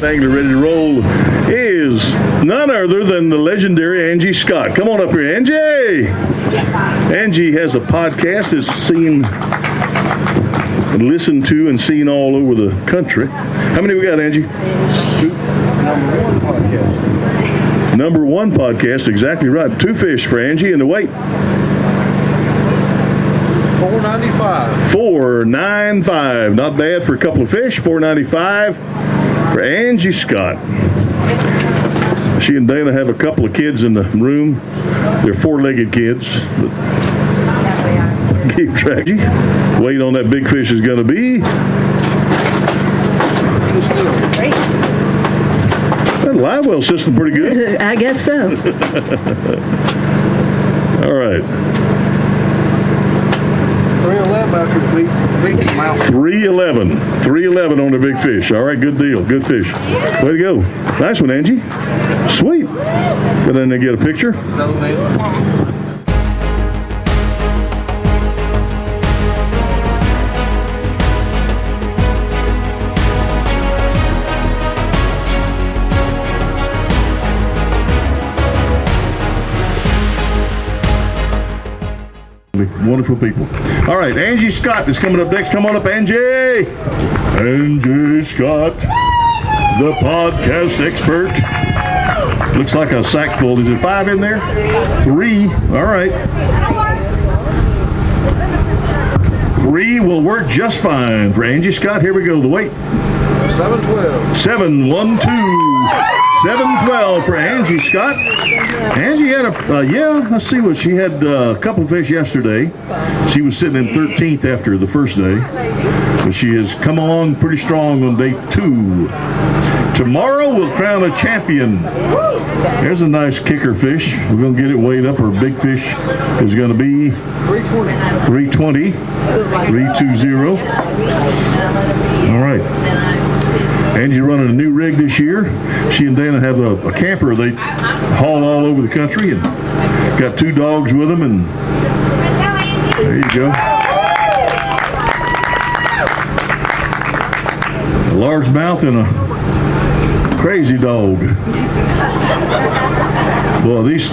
angler ready to roll is none other than the legendary Angie Scott. Come on up here, Angie. Angie has a podcast that's seen and listened to and seen all over the country. How many we got, Angie? Number one podcast, exactly right. 2 fish for Angie, and the weight? $4.95. $4.95. Not bad for a couple of fish. $4.95 for Angie Scott. She and Dana have a couple of kids in the room. They're 4-legged kids. Keep track. Weight on that big fish is going to be. That live well system pretty good. I guess so. All right. 311 after beating them out. 311 on the big fish. All right, good deal. Good fish. Way to go. Nice one, Angie. Sweet. Go down there and get a picture. Wonderful people. All right, Angie Scott is coming up next. Come on up, Angie. Angie Scott, the podcast expert. Looks like a sack full. Is it 5 in there? 3. All right. 3 will work just fine for Angie Scott. Here we go. The weight. 712. 712 for Angie Scott. Angie had let's see what she had. A couple fish yesterday. She was sitting in 13th after the first day, but she has come along pretty strong on day 2. Tomorrow we'll crown a champion. There's a nice kicker fish. We're going to get it weighed up. Her big fish is going to be 320. 320. All right. Angie running a new rig this year. She and Dana have a camper they haul all over the country, and got 2 dogs with them, and there you go. A largemouth and a crazy dog. Well, these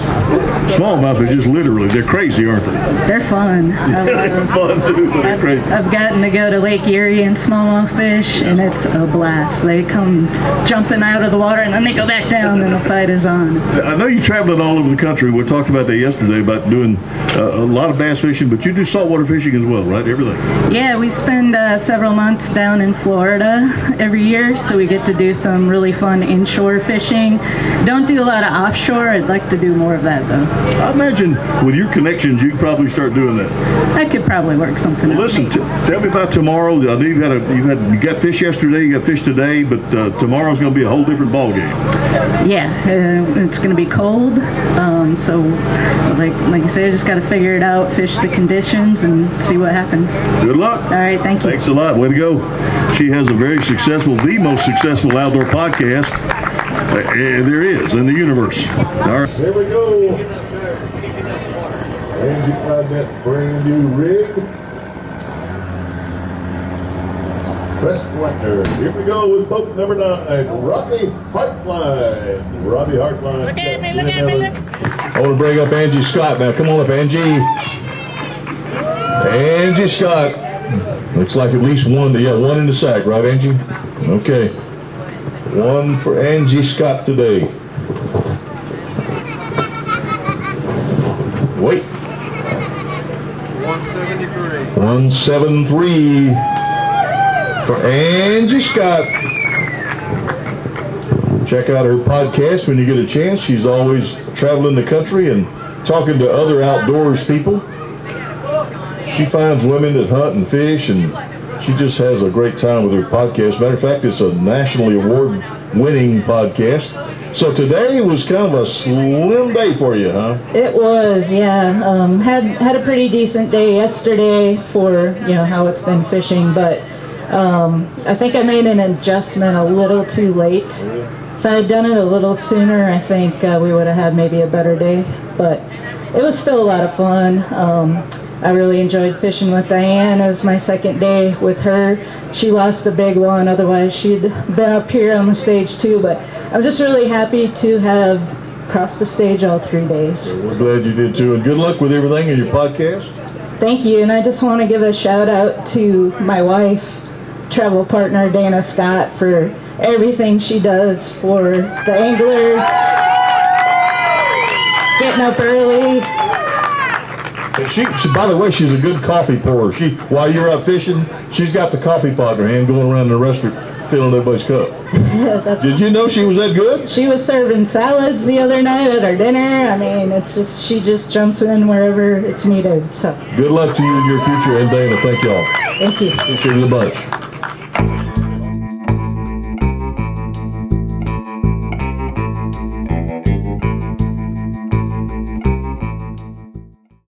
smallmouth are just literally, they're crazy, aren't they? They're fun. They're fun too, but they're crazy. I've gotten to go to Lake Erie and smallmouth fish, and it's a blast. They come jumping out of the water, and then they go back down, and the fight is on. I know you're traveling all over the country. We talked about that yesterday, about doing a lot of bass fishing, but you do saltwater fishing as well, right? Everything. Yeah, we spend several months down in Florida every year, so we get to do some really fun inshore fishing. Don't do a lot of offshore. I'd like to do more of that, though. I imagine with your connections, you could probably start doing that. I could probably work something out. Listen, tell me about tomorrow. I know you got fish yesterday, you got fish today, but tomorrow's going to be a whole different ball game. Yeah, it's going to be cold, so like you say, I just got to figure it out, fish the conditions, and see what happens. Good luck. All right, thank you. Thanks a lot. Way to go. She has a very successful, the most successful outdoor podcast there is in the universe. All right. Here we go. Angie got that brand new rig. Press Fletcher. Here we go with boat number 9, Robbie Hartline. Robbie Hartline. Look at me, look at me, look. I want to bring up Angie Scott now. Come on up, Angie. Angie Scott. Looks like at least one. Yeah, one in the sack, right, Angie? Okay. 1 for Angie Scott today. Wait. 173. 173 for Angie Scott. Check out her podcast when you get a chance. She's always traveling the country and talking to other outdoors people. She finds women that hunt and fish, and she just has a great time with her podcast. Matter of fact, it's a nationally award-winning podcast. So today was kind of a slim day for you, huh? It was, yeah. Had a pretty decent day yesterday for how it's been fishing, but I think I made an adjustment a little too late. If I had done it a little sooner, I think we would have had maybe a better day. But it was still a lot of fun. I really enjoyed fishing with Diane. It was my second day with her. She lost a big one, otherwise she'd been up here on the stage too, but I'm just really happy to have crossed the stage all 3 days. We're glad you did too, and good luck with everything in your podcast. Thank you, and I just want to give a shout out to my wife, travel partner Dana Scott, for everything she does for the anglers, getting up early. She, by the way, she's a good coffee pourer. While you're out fishing, she's got the coffee pot in her hand going around the restaurant filling everybody's cup. Did you know she was that good? She was serving salads the other night at our dinner. I mean, it's just, she just jumps in wherever it's needed. So good luck to you in your future, and Dana, thank y'all. Thank you. Appreciate it a bunch.